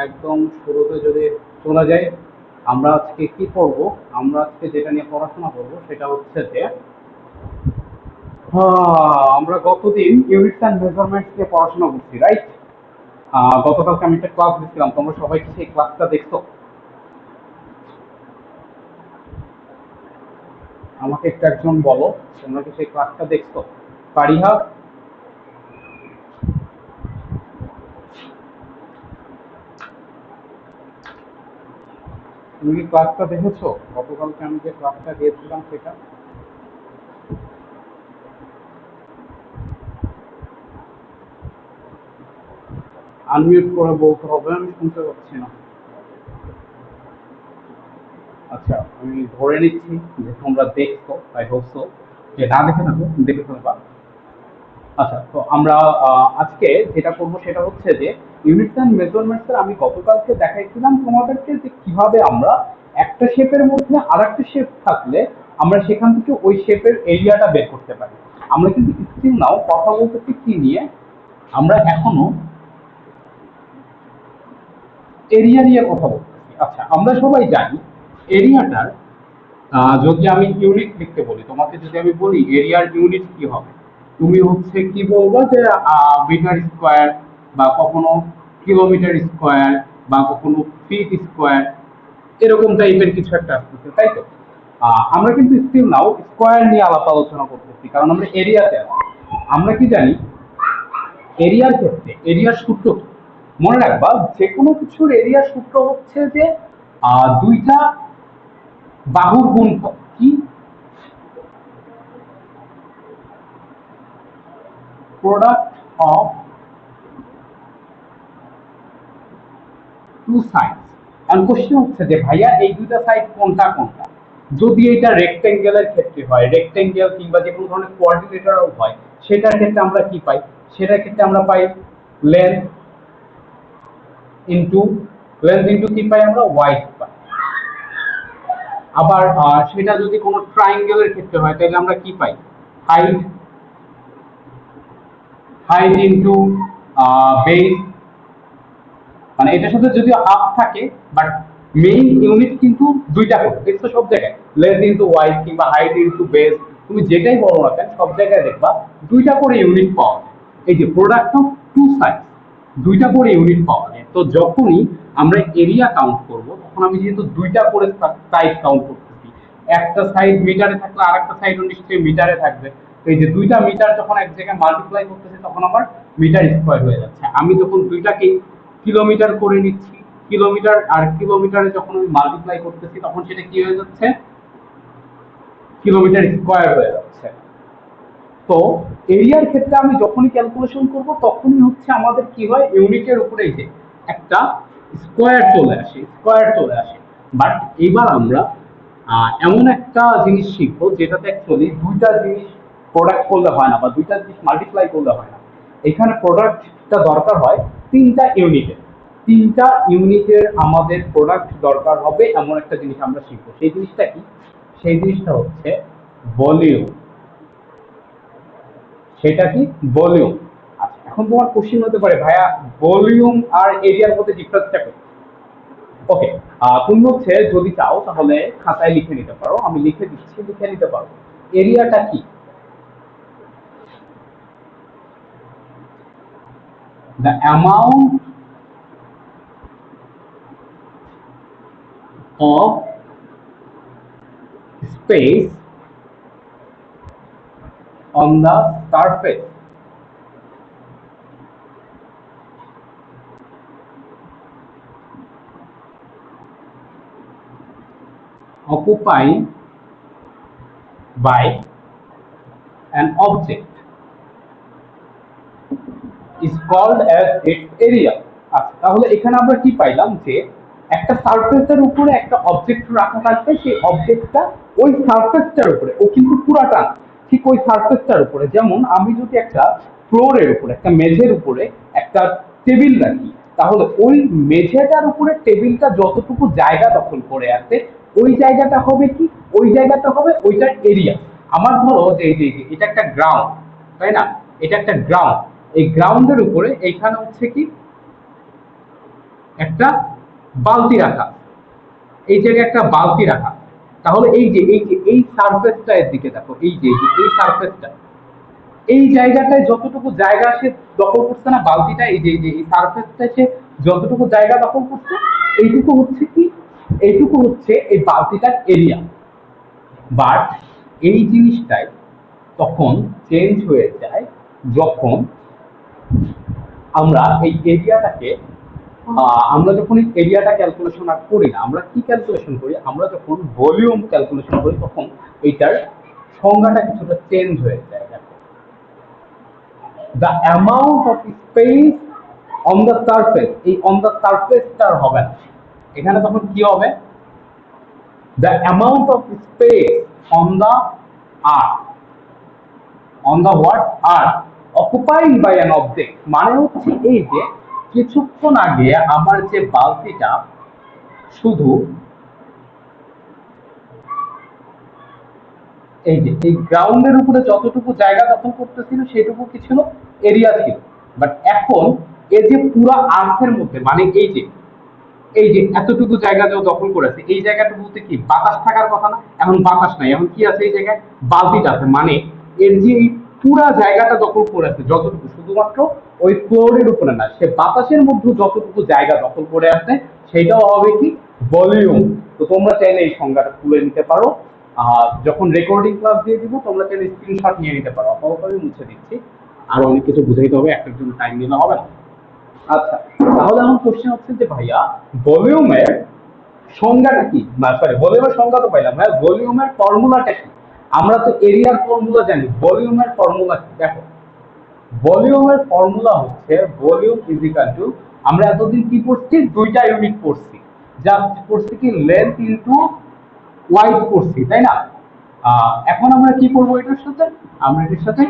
একদম শুরুতে যদি চলে যাই, আমরা আজকে কি করব? আমরা আজকে যেটা নিয়ে পড়াশোনা করব সেটা হচ্ছে যে আমরা গতদিন ইউনিটস অ্যান্ড মেজারমেন্টস নিয়ে পড়াশোনা করছি, রাইট? গতকালকে আমি একটা ক্লাস দিচ্ছিলাম, তোমরা সবাই কি সেই ক্লাসটা দেখছো? আমাকে একটু একজন বলো, তোমরা কি সেই ক্লাসটা দেখছো? পারিহা, তুমি কি ক্লাসটা দেখেছো? গতকালকে আমি যে ক্লাসটা দিয়েছিলাম সেটা আনমিউট করে বলতে হবে, আমি শুনতে পাচ্ছি না। আচ্ছা, আমি ধরে নিচ্ছি যে তোমরা দেখছো, আই হোপ সো। যে না দেখে থাকো, দেখে ফেলবা। আচ্ছা, তো আমরা আজকে যেটা করবো সেটা হচ্ছে যে ইউনিটস অ্যান্ড মেজারমেন্টস এর আমি গতকালকে দেখাইছিলাম তোমাদেরকে যে কিভাবে আমরা একটা শেপের মধ্যে আর একটা শেপ থাকলে আমরা সেখান থেকে ওই শেপের এরিয়াটা বের করতে পারি। আমরা কিন্তু স্টিল নাও কথা বলতেছি কি নিয়ে? আমরা এখনো এরিয়া নিয়ে কথা বলতেছি। আচ্ছা, আমরা সবাই জানি এরিয়াটার যদি আমি ইউনিট লিখতে বলি, তোমাকে যদি আমি বলি এরিয়ার ইউনিট কি হবে, তুমি হচ্ছে কি বলবো যে মিটার স্কোয়ার, বা কখনো কিলোমিটার স্কোয়ার, বা কখনো ফিট স্কোয়ার, এরকম টাইপের কিছু একটা আসতেছে, তাই তো? আমরা কিন্তু স্টিল নাও স্কোয়ার নিয়ে আলাপ আলোচনা করতেছি, কারণ আমরা এরিয়াতে আছি। আমরা কি জানি এরিয়ার ক্ষেত্রে এরিয়ার সূত্র কি? মনে রাখবা, যে কোনো কিছুর এরিয়ার সূত্র হচ্ছে যে দুইটা বাহুর গুণফল। কি? Product of two sides. And question হচ্ছে যে ভাইয়া এই দুইটা সাইড কোনটা কোনটা? যদি এটা রেক্টেঙ্গেলের ক্ষেত্রে হয়, রেক্টেঙ্গেল কিংবা যে কোনো ধরনের কোঅর্ডিনেটরও হয়, সেটার ক্ষেত্রে আমরা কি পাই? সেটার ক্ষেত্রে আমরা পাই লেন্থ ইনটু কি পাই? আমরা ওয়াইড পাই। আবার সেটা যদি কোনো ট্রায়াঙ্গেলের ক্ষেত্রে হয় তাহলে আমরা কি পাই? Height into base. মানে এটার সাথে যদিও হাফ থাকে, বাট মেইন ইউনিট কিন্তু দুইটা করে। দেখছো সব জায়গায় লেন্থ ইনটু ওয়াইড কিংবা হাইট ইনটু বেস, তুমি যেটাই বলো না কেন সব জায়গায় দেখবা দুইটা করে ইউনিট পাওয়া যায়। এই যে প্রোডাক্ট অফ টু সাইডস, দুইটা করে ইউনিট পাওয়া যায়। তো যখনই আমরা এরিয়া কাউন্ট করব, তখন আমি যেহেতু দুইটা করে সাইড কাউন্ট করতেছি, একটা সাইড মিটারে থাকলে আর একটা সাইড নিশ্চয়ই মিটারে থাকবে। তো এই যে দুইটা মিটার যখন এক জায়গায় মাল্টিপ্লাই করতেছে, তখন আমার মিটার স্কোয়ার হয়ে যাচ্ছে। আমি যখন দুইটাকে কিলোমিটার করে নিচ্ছি, কিলোমিটার আর কিলোমিটারে যখন আমি মাল্টিপ্লাই করতেছি, তখন সেটা কি হয়ে যাচ্ছে? কিলোমিটার স্কোয়ার হয়ে যাচ্ছে। তো এরিয়ার ক্ষেত্রে আমি যখনই ক্যালকুলেশন করব, তখনই হচ্ছে আমাদের কি হয়, ইউনিটের উপরে যে একটা স্কোয়ার চলে আসে। বাট এবার আমরা এমন একটা জিনিস শিখবো যেটাতে অ্যাকচুয়ালি দুইটা জিনিস প্রোডাক্ট করলে হয় না, বা দুইটা জিনিস মাল্টিপ্লাই করলে হয় না। এখানে প্রোডাক্টটা দরকার হয় তিনটা ইউনিটের। তিনটা ইউনিটের আমাদের প্রোডাক্ট দরকার হবে, এমন একটা জিনিস আমরা শিখবো। সেই জিনিসটা কি? সেই জিনিসটা হচ্ছে ভলিউম। সেটা কি? ভলিউম। আচ্ছা, এখন তোমার কোশ্চেন হতে পারে ভাইয়া ভলিউম আর এরিয়ার মধ্যে ডিফারেন্সটা কি? ওকে, তুমি হচ্ছে যদি চাও তাহলে খাতায় লিখে নিতে পারো, আমি লিখে দিচ্ছি, লিখে নিতে পারো। এরিয়াটা কি? The amount of speech on the surface occupied by an object is called as its area. আচ্ছা, তাহলে এখানে আমরা কি পাইলাম যে একটা সারফেসের উপরে একটা অবজেক্ট রাখা থাকবে, সেই অবজেক্টটা ওই সারফেসটার উপরে, ও কিন্তু পুরাটা ঠিক ওই সারফেসটার উপরে। যেমন আমি যদি একটা ফ্লোরের উপরে, একটা মেঝের উপরে একটা টেবিল রাখি, তাহলে ওই মেঝেটার উপরে টেবিলটা যতটুকু জায়গা দখল করে আছে, ওই জায়গাটা হবে কি? ওই জায়গাটা হবে ওইটার এরিয়া। আমার ধরো যে এটা একটা গ্রাউন্ড, তাই না? এটা একটা গ্রাউন্ড। এই গ্রাউন্ডের উপরে এইখানে হচ্ছে কি একটা বালতি রাখা, এই জায়গায় একটা বালতি রাখা। তাহলে এই সারফেসটা এর দিকে দেখো, এই সারফেসটা, এই জায়গাটায় যতটুকু জায়গা সে দখল করছে না বালতিটা, এই সারফেসটা সে যতটুকু জায়গা দখল করছে, এইটুকু হচ্ছে কি, এইটুকু হচ্ছে এই বালতিটার এরিয়া। বাট এই জিনিসটাই তখন চেঞ্জ হয়ে যায় যখন আমরা এই এরিয়াটাকে, আমরা যখন এই এরিয়াটা ক্যালকুলেশন আর করি না, আমরা কি ক্যালকুলেশন করি, আমরা যখন ভলিউম ক্যালকুলেশন করি তখন এইটার সংজ্ঞাটা কিছুটা চেঞ্জ হয়ে যায়। দেখো, the amount of space on the surface, এই on the surface টার হবে না, এখানে তখন কি হবে, the amount of space on the earth, on the what earth occupied by an object, মানে হচ্ছে এই যে কিছুক্ষণ আগে আমার যে বালতিটা শুধু এই গ্রাউন্ডের উপরে যতটুকু জায়গা দখল করতেছিল সেটুকু কি ছিল, এরিয়া ছিল। বাট এখন এই যে পুরো আর্থের মধ্যে, মানে এই যে এতটুকু জায়গা যে দখল করেছে, এই জায়গাটুকুতে কি বাতাস থাকার কথা না, এখন বাতাস নাই, এখন কি আছে এই জায়গায়, বালতিটা আছে। মানে এর যে এই পুরা জায়গাটা দখল করেছে যতটুকু, শুধুমাত্র ওই ফ্লোরের উপরে না, সে বাতাসের মধ্যে যতটুকু জায়গা দখল করে আছে সেটাও হবে কি, ভলিউম। তো তোমরা চাইলে এই সংজ্ঞাটা তুলে নিতে পারো, যখন রেকর্ডিং ক্লাস দিয়ে দিব তোমরা চাইলে স্ক্রিনশট নিয়ে নিতে পারো, অথবা আমি মুছে দিচ্ছি, আর অনেক কিছু বুঝাইতে হবে, একটা জন্য টাইম নিলে হবে না। আচ্ছা, তাহলে আমার কোশ্চেন হচ্ছে যে ভাইয়া, ভলিউমের সংজ্ঞাটা কি, সরি ভলিউমের সংজ্ঞা তো পাইলাম, ভাইয়া ভলিউমের ফর্মুলাটা কি? আমরা তো এরিয়ার ফর্মুলা জানি, ভলিউমের ফর্মুলা কি? দেখো, ভলিউমের ফর্মুলা হচ্ছে ভলিউম ইজ ইকুয়াল টু, আমরা এতদিন কি পড়ছি, দুইটা ইউনিট পড়ছি, জাস্ট পড়ছি কি লেন্থ ইনটু ওয়াইড পড়ছি, তাই না? এখন আমরা কি করবো এটার সাথে, আমরা এটার সাথে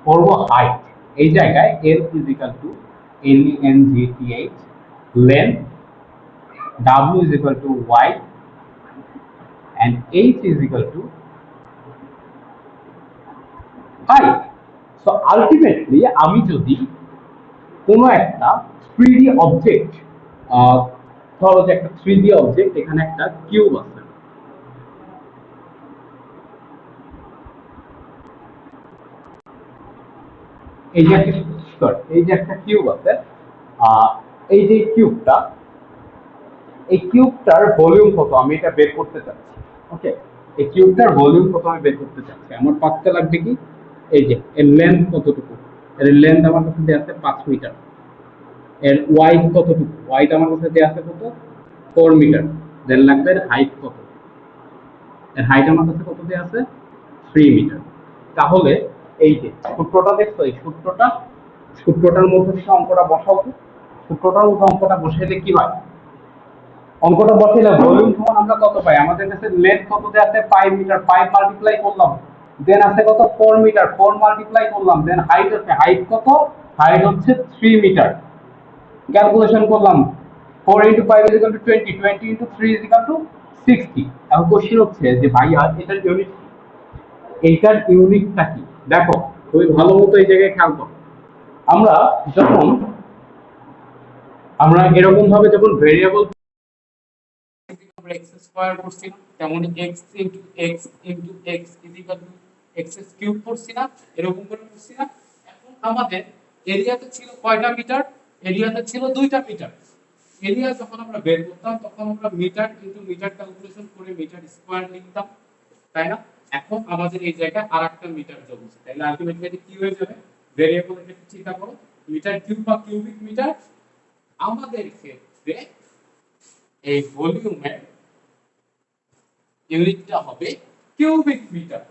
করবো হাইট। এই জায়গায় এল is equal two LENGTH, length, W is equal to Y, and H is equal to height. So ultimately আমি যদি কোনো একটা 3D অবজেক্ট, ধরো যে একটা 3D অবজেক্ট, এখানে একটা কিউব আছে, এই যে একটা কিউব আছে, এই যে কিউবটা, এই কিউবটার ভলিউম কত আমি এটা বের করতে চাচ্ছি। ওকে, এই কিউবটার ভলিউম কত আমি বের করতে চাচ্ছি, আমার পাততে লাগবে কি, এই যে এর লেন্থ কতটুকু, এর লেন্থ আমার কাছে দেওয়া আছে 5 মিটার, এর ওয়াইড কতটুকু, ওয়াইড আমার কাছে দেওয়া আছে কত, 4 মিটার, দেন লাগবে এর হাইট কত, এর হাইট আমার কাছে কত দেওয়া আছে, 3 মিটার। তাহলে এই যে সূত্রটা দেখছো, এই সূত্রটার মধ্যে থেকে অঙ্কটা বসাও তো, সূত্রটার মধ্যে অঙ্কটা বসাইলে কি হয়, অঙ্কটা বসাইলে ভলিউম সমান আমরা কত পাই, আমাদের কাছে লেন্থ কত দেওয়া আছে 5 মিটার, 5 মাল্টিপ্লাই করলাম, দেন আছে কত 4 মিটার, 4 মাল্টিপ্লাই করলাম, দেন হাইট আছে, হাইট কত, হাইট হচ্ছে 3 মিটার, ক্যালকুলেশন করলাম, 4 × 5 is equal to 20, 20 × 3 is equal to 60। এখন কোশ্চেন হচ্ছে যে ভাইয়া এটার ইউনিট, এইটার ইউনিটটা কি? দেখো, তুমি ভালো মতো এই জায়গায় খেয়াল করো, আমরা যখন আমরা এরকম ভাবে যখন ভেরিয়েবল আমরা এক্স স্কয়ার করছি না, তেমনি x into x into x is equal two x cube করছি না, এরকম করে করছি না। এখন আমাদের এরিয়াতে ছিল কয়টা মিটার, এরিয়াতে ছিল 2টা মিটার। এরিয়া যখন আমরা বের করতাম তখন আমরা মিটার ইনটু মিটার ক্যালকুলেশন করে মিটার স্কয়ার লিখতাম, তাই না? এখন আমাদের এই জায়গায় আরেকটা মিটার যোগ হচ্ছে, তাহলে আলটিমেটলি কি হয়ে যাবে, ভেরিয়েবল এটা চিন্তা করো, মিটার কিউব বা কিউবিক মিটার। আমাদের ক্ষেত্রে এই ভলিউমের ইউনিটটা হবে কিউবিক মিটার।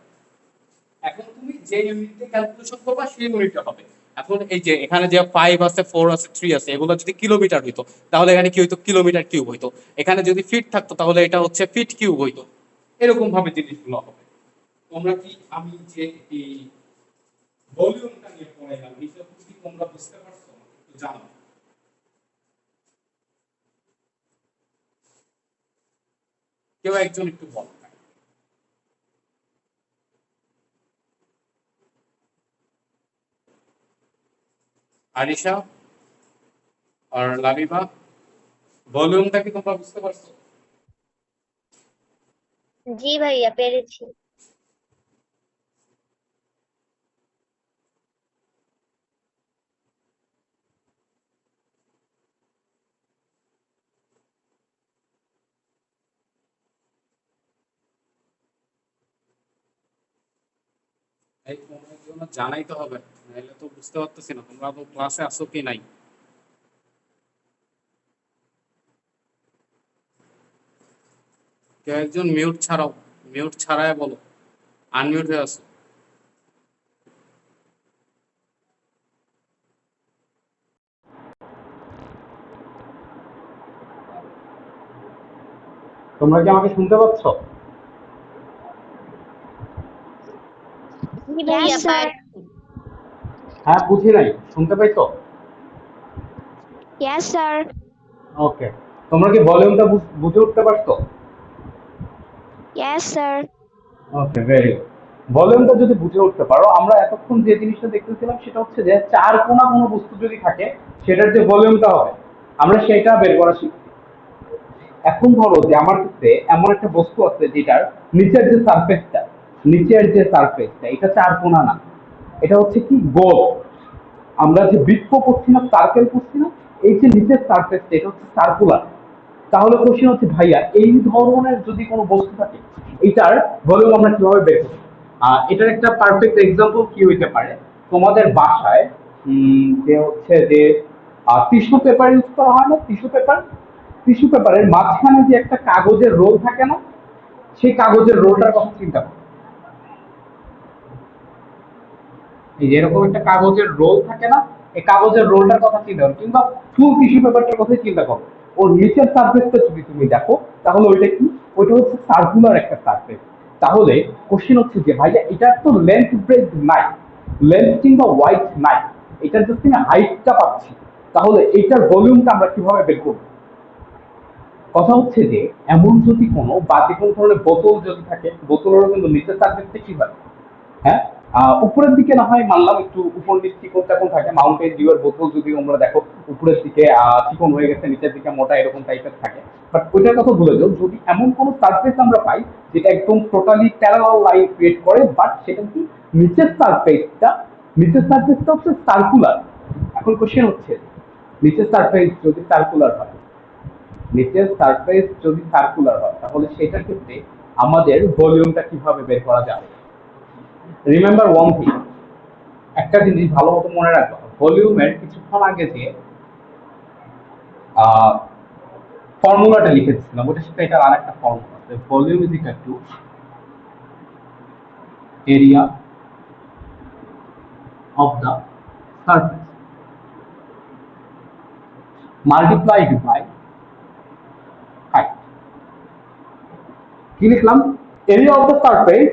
এখন তুমি যে ইউনিটে ক্যালকুলেশন করবা সেই ইউনিটটা হবে। এখন এই যে এখানে যে 5 আছে, 4 আছে, 3 আছে, এগুলো যদি কিলোমিটার হইতো তাহলে এখানে কি হইতো, কিলোমিটার কিউব হইতো। এখানে যদি ফিট থাকতো তাহলে এটা হচ্ছে ফিট কিউব হইতো। এরকম ভাবে জিনিসগুলো হবে। তোমরা কি আমি যে এই ভলিউমটা নিয়ে পড়াইলাম, এটা কি তোমরা বুঝতে পারছো, একটু জানো? কেউ একজন একটু বলো। আরিশা আর লাবিবা, ভলিউমটা কি তোমরা বুঝতে পারছো? জি ভাইয়া পেরেছি। এই তোমাদের জন্য জানাই তো হবে, নাহলে তো বুঝতে পারতেছি না তোমরা তো ক্লাসে আসো কি নাই। কেউ একজন মিউট ছাড়াও, মিউট ছাড়াই বলো, আনমিউট হয়ে আসো। তোমরা কি আমাকে শুনতে পাচ্ছ? জি ভাইয়া Yes, sir. পারছি। হ্যাঁ বুঝি নাই, শুনতে পাইছো? Yes, sir. ওকে, তোমরা কি ভলিউমটা বুঝে উঠতে পারছো? Yes, sir. ওকে, ভেরি গুড। ভলিউমটা যদি বুঝে উঠতে পারো, আমরা এতক্ষণ যে জিনিসটা দেখতেছিলাম সেটা হচ্ছে যে চার কোণা কোনো বস্তু যদি থাকে সেটার যে ভলিউমটা হবে আমরা সেটা বের করা শিখছি। এখন ধরো যে আমার কাছে এমন একটা বস্তু আছে যেটার নিচের যে সারফেসটা এটা চার কোণা না, এটা হচ্ছে কি গোল। আমরা যে বৃত্ত করছি না, সার্কেল করছি না, এই যে নিচের সারফেসটা এটা হচ্ছে সার্কুলার। তাহলে কোশ্চেন হচ্ছে ভাইয়া এই ধরনের যদি কোনো বস্তু থাকে এটার ভলিউম আমরা কিভাবে বের করব? এটার একটা পারফেক্ট এক্সাম্পল কি হইতে পারে, তোমাদের বাসায় যে হচ্ছে যে টিস্যু পেপার ইউজ করা হয় না, টিস্যু পেপারের মাঝখানে যে একটা কাগজের রোল থাকে না, সেই কাগজের রোলটার কথা চিন্তা করো। এই যে এরকম একটা কাগজের রোল থাকে না, এই কাগজের রোলটার কথা চিন্তা করো, কিংবা ফুল টিস্যু পেপারটার কথা চিন্তা করো। ওর নিচের সারফেসটা যদি তুমি দেখো তাহলে ওইটা কি, ওইটা হচ্ছে সার্কুলার একটা সারফেস। তাহলে কোশ্চেন হচ্ছে যে ভাইয়া এটার তো লেন্থ ব্রেথ নাই, লেন্থ কিংবা ওয়াইড নাই, এটার জাস্ট আমি হাইটটা পাচ্ছি, তাহলে এইটার ভলিউমটা আমরা কিভাবে বের করবো? কথা হচ্ছে যে এমন যদি কোনো বা যে কোনো ধরনের বোতল যদি থাকে, বোতলেরও কিন্তু নিচের সারফেসটা কি হয়, হ্যাঁ, উপরের দিকে না হয় মানলাম একটু উপর নিচ চিকন চাকন থাকে, মাউন্টেন ডিউর বোতল যদি তোমরা দেখো উপরের দিকে চিকন হয়ে গেছে, নিচের দিকে মোটা এরকম টাইপের থাকে। বাট ওইটার কথা ভুলে যাও, যদি এমন কোনো সারফেস আমরা পাই যেটা একদম টোটালি প্যারালাল লাইন ক্রিয়েট করে, বাট সেটা কি নিচের সারফেসটা হচ্ছে সার্কুলার। এখন কোশ্চেন হচ্ছে নিচের সারফেস যদি সার্কুলার হয় তাহলে সেটার ক্ষেত্রে আমাদের ভলিউমটা কিভাবে বের করা যাবে? রিমেম্বার ওয়ান থিং, একটা জিনিস ভালো মতো মনে রাখবো, ভলিউমের কিছুক্ষণ আগে যে ফর্মুলাটা লিখেছিলাম ওটার সাথে এটার আর একটা ফর্মুলা আছে, volume is equal to area of the surface multiplied by height. কি লিখলাম? Area of the surface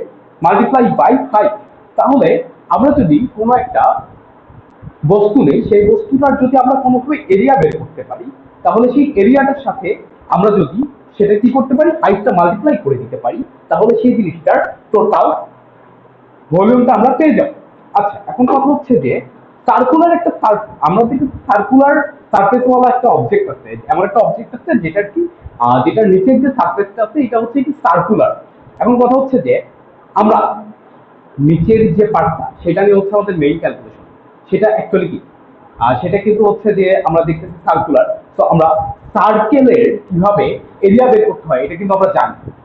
multiplied by height. তাহলে আমরা যদি কোনো একটা বস্তু নেই, সেই বস্তুটার যদি আমরা কোনোভাবে এরিয়া বের করতে পারি, তাহলে সেই এরিয়াটার সাথে আমরা যদি সেটা কি করতে পারি, হাইটটা মাল্টিপ্লাই করে দিতে পারি, তাহলে সেই জিনিসটার টোটাল ভলিউমটা আমরা পেয়ে যাব। আচ্ছা, এখন কথা হচ্ছে যে সার্কুলার একটা আমরা দেখি সার্কুলার সারফেসওয়ালা একটা অবজেক্ট আছে, এমন একটা অবজেক্ট আছে যেটার কি যেটার নিচের যে সারফেসটা আছে এটা হচ্ছে কি সার্কুলার। এখন কথা হচ্ছে যে আমরা নিচের যে পার্টটা সেটা নিয়ে হচ্ছে আমাদের মেইন ক্যালকুলেশন, সেটা অ্যাকচুয়ালি কি সেটা কিন্তু হচ্ছে যে আমরা দেখতেছি সার্কুলার। তো আমরা সার্কেলের কিভাবে এরিয়া বের করতে হয় এটা কিন্তু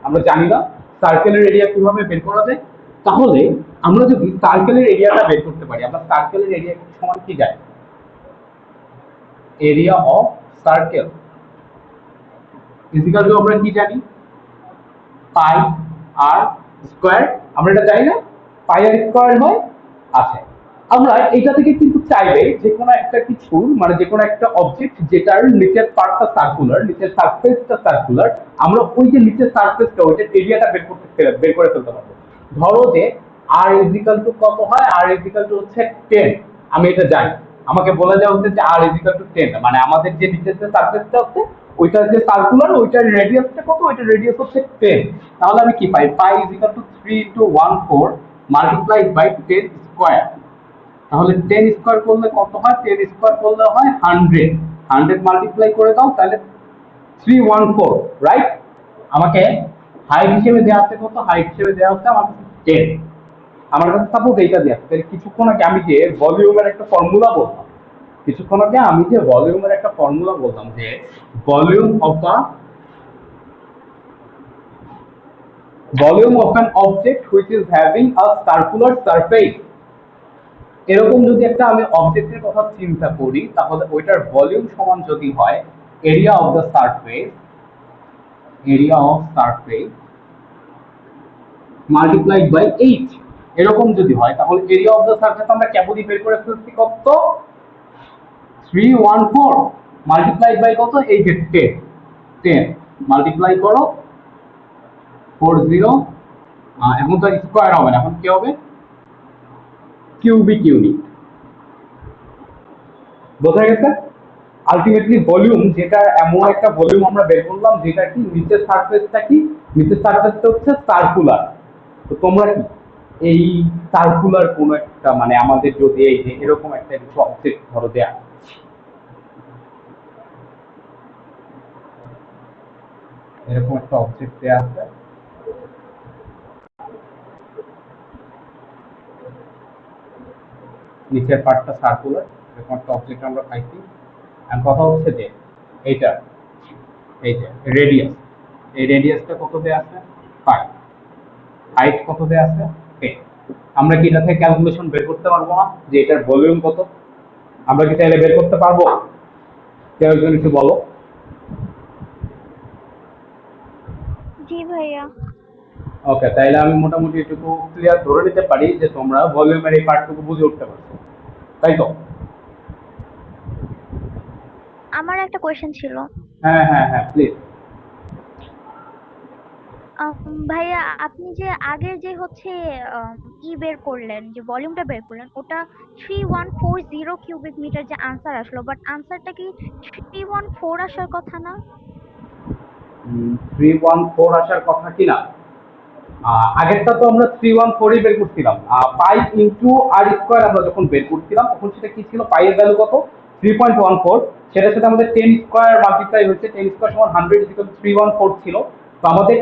আমরা জানি না সার্কেলের এরিয়া কিভাবে বের করা যায়। তাহলে আমরা যদি সার্কেলের এরিয়াটা বের করতে পারি, আমরা সার্কেলের এরিয়া সমান কি জানি? Area of circle equal to আমরা কি জানি? Pi r square. আমরা এটা জানি না, পাই আর স্কোয়ার হয়। আচ্ছা, আমরা এটা থেকে কিন্তু চাইলে যে কোনো একটা কিছু মানে যে কোনো একটা অবজেক্ট যেটার নিচের পার্টটা সার্কুলার, নিচের সারফেসটা সার্কুলার, আমরা ওই যে নিচের সারফেসটা ওইটার এরিয়াটা বের করে ফেলতে পারবো। ধরো যে আর ইজিক্যাল টু কত হয়, আর ইজিক্যাল টু হচ্ছে 10, আমি এটা জানি, আমাকে বলে দেওয়া হচ্ছে যে আর ইজিক্যাল টু 10, মানে আমাদের যে নিচের যে সারফেসটা হচ্ছে ওইটা যে সার্কুলার ওইটার রেডিয়াসটা কত, ওইটার রেডিয়াস হচ্ছে 10। তাহলে আমি কি পাই? পাই is equal to 3 × 1/4 multiplied by 10 square. তাহলে 10 স্কোয়ার করলে কত হয়? 10 স্কোয়ার করলে হয় 100, 100 মাল্টিপ্লাই করে দাও তাহলে 314, রাইট? আমাকে হাইট হিসেবে দেওয়া আছে কত? হাইট হিসেবে দেওয়া আছে আমার কাছে 10। আমার কাছে সাপোজ এইটা দেওয়া আছে, তাহলে কিছুক্ষণ আগে আমি যে ভলিউমের একটা ফর্মুলা বললাম, যে volume of the volume of an object which is having a circular surface। এরকম যদি একটা আমি অবজেক্টের কথা চিন্তা করি, তাহলে ওইটার ভলিউম সমান যদি হয় area of the surface multiplied by 8, এরকম যদি হয় তাহলে এরিয়া অফ দ্য সারফেস আমরা কেবলই বের করে ফেলছি কত? 314 মাল্টিপ্লাইড বাই কত? এই যে 10 মাল্টিপ্লাই করো 40, এখন তো স্কয়ার হবে না, এখন কি হবে? Cubic unit. বোঝা গেছে? আলটিমেটলি ভলিউম, যেটা এমন একটা ভলিউম আমরা বের করলাম যেটা কি নিচের সারফেসটা কি, নিচের সারফেসটা হচ্ছে সার্কুলার। তো তোমরা কি এই সার্কুলার কোন একটা, মানে আমাদের যদি এই যে এরকম একটা কিছু অবজেক্ট ধরো দেয়া, এরকম একটা অবজেক্ট দেয়া আছে, নিচের পার্টটা সার্কুলার, এরকম একটা অবজেক্ট আমরা পাইছি। আর কথা হচ্ছে যে এইটা, এই যে রেডিয়াস, এই রেডিয়াসটা কত দেয়া আছে? 5। হাইট কত দেয়া আছে? 10। আমরা কি এটা থেকে ক্যালকুলেশন বের করতে পারবো না যে এটার ভলিউম কত? আমরা কি তাহলে বের করতে পারবো? কেউ একজন একটু বলো। জি ভাইয়া। ওকে, তাইলে আমি মোটামুটি এটুকু ক্লিয়ার ধরে নিতে পারি যে তোমরা ভলিউমের এই পার্টটুকু বুঝে উঠতে পারছো, তাই তো? আমার একটা কোয়েশ্চেন ছিল। হ্যাঁ হ্যাঁ হ্যাঁ, প্লিজ। ভাইয়া, আপনি যে আগের যে হচ্ছে বের করলেন, যে ভলিউমটা বের করলেন, ওটা 3140 কিউবিক মিটার যে আনসার আসলো, বাট আনসারটা কি 314 আসার কথা না? 314 আসার কথা কিনা, আগেরটা তো আমরা 314ই বের করছিলাম। পাই ইন্টু আর স্কোয়ার আমরা যখন বের করছিলাম তখন সেটা কি ছিল? পাই এর ভ্যালু কত? 3.14। সেটার সাথে আমাদের 10 স্কোয়ার মাল্টিপ্লাই হচ্ছে, 10 স্কোয়ার সমান 100 ইকুয়াল 314 ছিল। তো আমাদের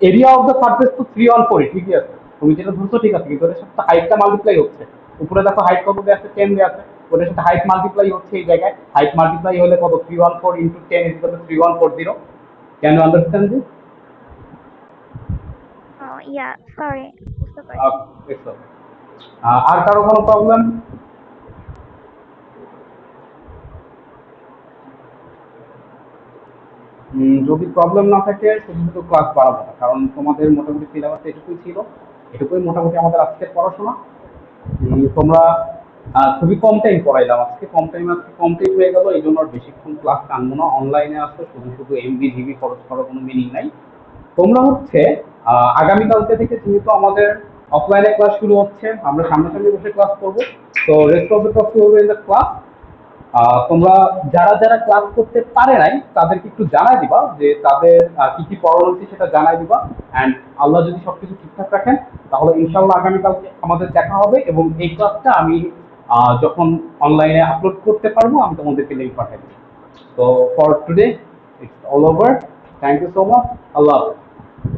এরিয়া অফ দ্য সারফেস তো 314, ঠিকই আছে, তুমি যেটা ধরছো ঠিক আছে, কিন্তু এর সাথে হাইটটা মাল্টিপ্লাই হচ্ছে। উপরে দেখো হাইট কত দেওয়া আছে? 10 দেওয়া আছে, ওটার সাথে হাইট মাল্টিপ্লাই হচ্ছে, এই জায়গায় হাইট মাল্টিপ্লাই হলে কত? 314 into 10 equal 3140। Can you understand this? Yeah, sorry, বুঝতে পারছি। আর কারো কোনো প্রবলেম? যদি প্রবলেম না থাকে শুধু শুধু ক্লাস বাড়াবো না, কারণ তোমাদের মোটামুটি সিলেবাস এটুকুই ছিল, এটুকুই মোটামুটি আমাদের আজকের পড়াশোনা। তোমরা খুবই কম টাইম পড়াইলাম আজকে, কম টাইম আজকে কমপ্লিট হয়ে গেল, এই জন্য আর বেশিক্ষণ ক্লাস টানবো না। অনলাইনে আসলে শুধু শুধু এমবি জিবি খরচ করার কোনো মিনিং নাই। তোমরা হচ্ছে আগামীকালকে থেকে যেহেতু আমাদের অফলাইনে ক্লাস শুরু হচ্ছে, আমরা সামনাসামনি বসে ক্লাস করবো। তো রেস্ট অফ দ্য টপিক হবে ইন দ্য ক্লাস। তোমরা যারা যারা ক্লাস করতে পারে নাই তাদেরকে একটু জানাই দিবা যে তাদের কি কি পড়ানো হচ্ছে সেটা জানাই দিবা। অ্যান্ড আল্লাহ যদি সবকিছু ঠিকঠাক রাখেন তাহলে ইনশাল্লাহ আগামীকালকে আমাদের দেখা হবে, এবং এই ক্লাসটা আমি যখন অনলাইনে আপলোড করতে পারবো আমি তোমাদেরকে লিঙ্ক পাঠাই দেবো। তো for today it's all over. Thank you so much. আল্লাহ হাফেজ।